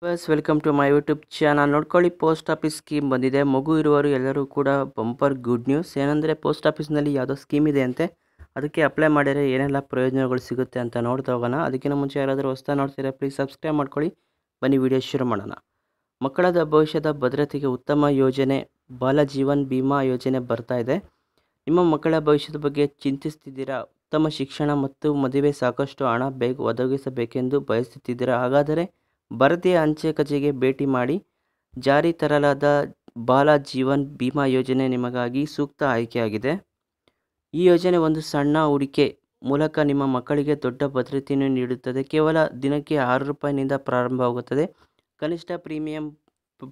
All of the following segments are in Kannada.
Welcome to my YouTube channel. ನೋಡ್ಕೊಳ್ಳಿ, ಪೋಸ್ಟ್ ಆಫೀಸ್ ಸ್ಕೀಮ್ ಬಂದಿದೆ. ಮಗು ಇರುವವರು ಎಲ್ಲರೂ ಕೂಡ ಬಂಪರ್ ಗುಡ್ ನ್ಯೂಸ್. ಏನಂದರೆ ಪೋಸ್ಟ್ ಆಫೀಸ್ನಲ್ಲಿ ಯಾವುದೋ ಸ್ಕೀಮ್ ಇದೆ ಅಂತೆ. ಅದಕ್ಕೆ ಅಪ್ಲೈ ಮಾಡಿದರೆ ಏನೆಲ್ಲ ಪ್ರಯೋಜನಗಳು ಸಿಗುತ್ತೆ ಅಂತ ನೋಡ್ತಾ ಹೋಗೋಣ. ಅದಕ್ಕಿಂತ ಮುಂಚೆ ಯಾರಾದರೂ ಹೊಸ್ತಾ ನೋಡ್ತೀರಾ ಪ್ಲೀಸ್ ಸಬ್ಸ್ಕ್ರೈಬ್ ಮಾಡ್ಕೊಳ್ಳಿ. ಬನ್ನಿ ವಿಡಿಯೋ ಶುರು ಮಾಡೋಣ. ಮಕ್ಕಳದ ಭವಿಷ್ಯದ ಭದ್ರತೆಗೆ ಉತ್ತಮ ಯೋಜನೆ ಬಾಲ ಜೀವನ್ ಬಿಮಾ ಯೋಜನೆ ಬರ್ತಾ ಇದೆ. ನಿಮ್ಮ ಮಕ್ಕಳ ಭವಿಷ್ಯದ ಬಗ್ಗೆ ಚಿಂತಿಸ್ತಿದ್ದೀರಾ? ಉತ್ತಮ ಶಿಕ್ಷಣ ಮತ್ತು ಮದುವೆ ಸಾಕಷ್ಟು ಹಣ ಒದಗಿಸಬೇಕೆಂದು ಬಯಸುತ್ತಿದ್ದೀರಾ? ಹಾಗಾದರೆ ಭಾರತೀಯ ಅಂಚೆ ಕಚೇರಿಗೆ ಭೇಟಿ ಮಾಡಿ. ಜಾರಿ ತರಲಾದ ಬಾಲ ಜೀವನ್ ಬಿಮಾ ಯೋಜನೆ ನಿಮಗಾಗಿ ಸೂಕ್ತ ಆಯ್ಕೆಯಾಗಿದೆ. ಈ ಯೋಜನೆ ಒಂದು ಸಣ್ಣ ಹೂಡಿಕೆ ಮೂಲಕ ನಿಮ್ಮ ಮಕ್ಕಳಿಗೆ ದೊಡ್ಡ ಭದ್ರತೆಯನ್ನು ನೀಡುತ್ತದೆ. ಕೇವಲ ದಿನಕ್ಕೆ ₹6ನಿಂದ ಪ್ರಾರಂಭವಾಗುತ್ತದೆ. ಕನಿಷ್ಠ ಪ್ರೀಮಿಯಂ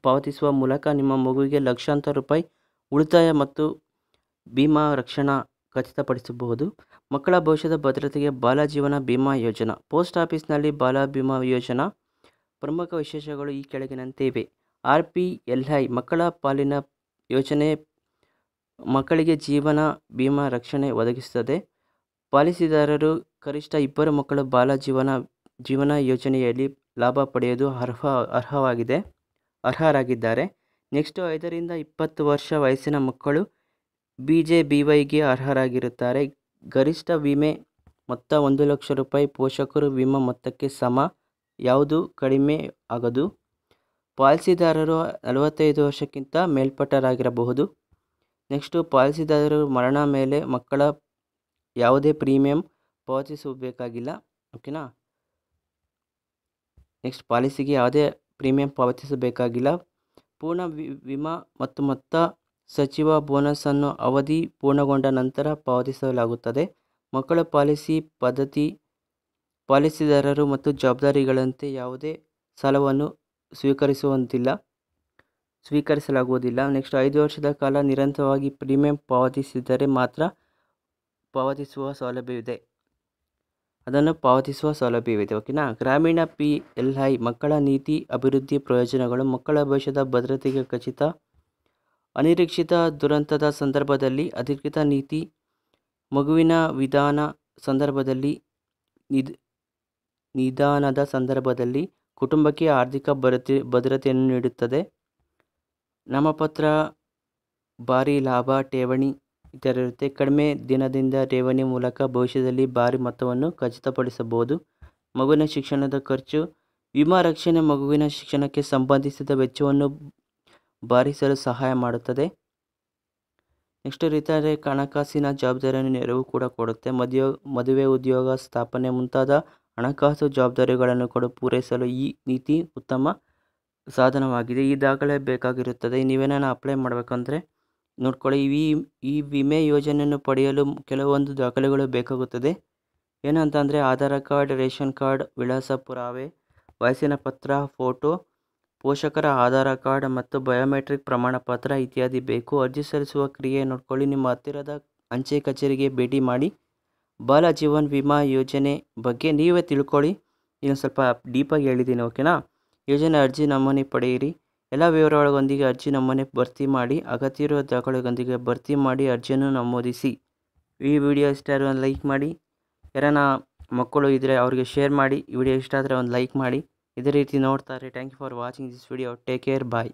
ಪಾವತಿಸುವ ಮೂಲಕ ನಿಮ್ಮ ಮಗುವಿಗೆ ಲಕ್ಷಾಂತರ ರೂಪಾಯಿ ಉಳಿತಾಯ ಮತ್ತು ಬಿಮಾ ರಕ್ಷಣಾ ಖಚಿತಪಡಿಸಬಹುದು. ಮಕ್ಕಳ ಭವಿಷ್ಯದ ಭದ್ರತೆಗೆ ಬಾಲ ಜೀವನ ಬಿಮಾ ಯೋಜನಾ. ಪೋಸ್ಟ್ ಆಫೀಸ್ನಲ್ಲಿ ಬಾಲ ಬಿಮಾ ಯೋಜನಾ ಪ್ರಮುಖ ವಿಶೇಷಗಳು ಈ ಕೆಳಗಿನಂತೆ ಇವೆ. RPLI ಮಕ್ಕಳ ಪಾಲಿನ ಯೋಜನೆ ಮಕ್ಕಳಿಗೆ ಜೀವನ ಬಿಮಾ ರಕ್ಷಣೆ ಒದಗಿಸುತ್ತದೆ. ಪಾಲಿಸಿದಾರರು ಕನಿಷ್ಠ 2 ಮಕ್ಕಳು ಬಾಲ ಜೀವನ ಯೋಜನೆಯಲ್ಲಿ ಲಾಭ ಪಡೆಯಲು ಅರ್ಹರಾಗಿದ್ದಾರೆ. ನೆಕ್ಸ್ಟ್ 5 ರಿಂದ 20 ವರ್ಷ ವಯಸ್ಸಿನ ಮಕ್ಕಳು BJBYಗೆ ಅರ್ಹರಾಗಿರುತ್ತಾರೆ. ಗರಿಷ್ಠ ವಿಮೆ ಮೊತ್ತ ₹1,00,000 ಪೋಷಕರು ವಿಮಾ ಮೊತ್ತಕ್ಕೆ ಸಮ, ಯಾವುದೂ ಕಡಿಮೆ ಆಗದು. ಪಾಲಿಸಿದಾರರು 45 ವರ್ಷಕ್ಕಿಂತ ಮೇಲ್ಪಟ್ಟವರಾಗಿರಬಹುದು. ನೆಕ್ಸ್ಟು ಪಾಲಿಸಿದಾರರು ಮರಣ ಮೇಲೆ ಮಕ್ಕಳ ಯಾವುದೇ ಪ್ರೀಮಿಯಂ ಪಾವತಿಸಬೇಕಾಗಿಲ್ಲ. ಓಕೆನಾ. ನೆಕ್ಸ್ಟ್ ಪಾಲಿಸಿಗೆ ಯಾವುದೇ ಪ್ರೀಮಿಯಂ ಪಾವತಿಸಬೇಕಾಗಿಲ್ಲ. ಪೂರ್ಣ ವಿಮಾ ಮತ್ತು ಮೊತ್ತ ಸಚಿವ ಬೋನಸ್ ಅನ್ನು ಅವಧಿ ಪೂರ್ಣಗೊಂಡ ನಂತರ ಪಾವತಿಸಲಾಗುತ್ತದೆ. ಮಕ್ಕಳ ಪಾಲಿಸಿ ಪದ್ಧತಿ ಪಾಲಿಸಿದಾರರು ಮತ್ತು ಜವಾಬ್ದಾರಿಗಳಂತೆ ಯಾವುದೇ ಸಾಲವನ್ನು ಸ್ವೀಕರಿಸಲಾಗುವುದಿಲ್ಲ. ನೆಕ್ಸ್ಟ್ 5 ವರ್ಷದ ಕಾಲ ನಿರಂತರವಾಗಿ ಪ್ರೀಮಿಯಂ ಪಾವತಿಸಿದರೆ ಮಾತ್ರ ಪಾವತಿಸುವ ಸೌಲಭ್ಯವಿದೆ. ಓಕೆನಾ. ಗ್ರಾಮೀಣ PLI ಮಕ್ಕಳ ನೀತಿ ಅಭಿವೃದ್ಧಿ ಪ್ರಯೋಜನಗಳು. ಮಕ್ಕಳ ಭವಿಷ್ಯದ ಭದ್ರತೆಗೆ ಖಚಿತ. ಅನಿರೀಕ್ಷಿತ ದುರಂತದ ಸಂದರ್ಭದಲ್ಲಿ ಅಧಿಕೃತ ನೀತಿ. ಮಗುವಿನ ನಿಧಾನದ ಸಂದರ್ಭದಲ್ಲಿ ಕುಟುಂಬಕ್ಕೆ ಆರ್ಥಿಕ ಭದ್ರತೆಯನ್ನು ನೀಡುತ್ತದೆ. ನಾಮಮಾತ್ರ ಭಾರಿ ಲಾಭ ಠೇವಣಿ ಇರುತ್ತೆ. ಕಡಿಮೆ ದಿನದಿಂದ ಠೇವಣಿ ಮೂಲಕ ಭವಿಷ್ಯದಲ್ಲಿ ಭಾರಿ ಮೊತ್ತವನ್ನು ಖಚಿತಪಡಿಸಬಹುದು. ಮಗುವಿನ ಶಿಕ್ಷಣದ ಖರ್ಚು. ವಿಮಾ ರಕ್ಷಣೆ ಮಗುವಿನ ಶಿಕ್ಷಣಕ್ಕೆ ಸಂಬಂಧಿಸಿದ ವೆಚ್ಚವನ್ನು ಭರಿಸಲು ಸಹಾಯ ಮಾಡುತ್ತದೆ. ನೆಕ್ಸ್ಟ್ ರಿಟೈರ್ ಹಣಕಾಸಿನ ಜವಾಬ್ದಾರಿಯನ್ನು ನೆರವು ಕೂಡ ಕೊಡುತ್ತೆ. ಮದುವೆ, ಉದ್ಯೋಗ ಸ್ಥಾಪನೆ ಮುಂತಾದ ಹಣಕಾಸು ಜವಾಬ್ದಾರಿಗಳನ್ನು ಕೂಡ ಪೂರೈಸಲು ಈ ನೀತಿ ಉತ್ತಮ ಸಾಧನವಾಗಿದೆ. ಈ ದಾಖಲೆ ಬೇಕಾಗಿರುತ್ತದೆ. ನೀವೇನಾನ ಅಪ್ಲೈ ಮಾಡಬೇಕಂದ್ರೆ ನೋಡ್ಕೊಳ್ಳಿ. ಈ ವಿಮೆ ಯೋಜನೆಯನ್ನು ಪಡೆಯಲು ಕೆಲವೊಂದು ದಾಖಲೆಗಳು ಬೇಕಾಗುತ್ತದೆ. ಏನಂತಂದರೆ ಆಧಾರ್ ಕಾರ್ಡ್, ರೇಷನ್ ಕಾರ್ಡ್, ವಿಳಾಸ ಪುರಾವೆ, ವಯಸ್ಸಿನ ಪತ್ರ, ಫೋಟೋ, ಪೋಷಕರ ಆಧಾರ್ ಕಾರ್ಡ್ ಮತ್ತು ಬಯೋಮೆಟ್ರಿಕ್ ಪ್ರಮಾಣ ಪತ್ರ ಇತ್ಯಾದಿ ಬೇಕು. ಅರ್ಜಿ ಸಲ್ಲಿಸುವ ಕ್ರಿಯೆ ನೋಡ್ಕೊಳ್ಳಿ. ನಿಮ್ಮ ಹತ್ತಿರದ ಅಂಚೆ ಕಚೇರಿಗೆ ಭೇಟಿ ಮಾಡಿ. ಬಾಲ ಜೀವನ್ ವಿಮಾ ಯೋಜನೆ ಬಗ್ಗೆ ನೀವೇ ತಿಳ್ಕೊಳ್ಳಿ. ಇನ್ನೊಂದು ಸ್ವಲ್ಪ ಡೀಪಾಗಿ ಹೇಳಿದ್ದೀನಿ. ಓಕೆನಾ. ಯೋಜನೆ ಅರ್ಜಿ ನಮೂನೆ ಪಡೆಯಿರಿ. ಎಲ್ಲ ವಿವರಗಳೊಂದಿಗೆ ಅರ್ಜಿ ನಮೂನೆ ಭರ್ತಿ ಮಾಡಿ. ಅಗತ್ಯ ಇರುವ ದಾಖಲೆಗಳೊಂದಿಗೆ ಭರ್ತಿ ಮಾಡಿ ಅರ್ಜಿಯನ್ನು ನಮೂದಿಸಿ. ಈ ವಿಡಿಯೋ ಇಷ್ಟ ಆದರೆ ಒಂದು ಲೈಕ್ ಮಾಡಿ. ಯಾರನ್ನ ಮಕ್ಕಳು ಇದ್ದರೆ ಅವ್ರಿಗೆ ಶೇರ್ ಮಾಡಿ. ಈ ವಿಡಿಯೋ ಇಷ್ಟ ಆದರೆ ಒಂದು ಲೈಕ್ ಮಾಡಿ. ಇದೇ ರೀತಿ ನೋಡ್ತಾರೆ. Thank you for watching this video. Take care. Bye.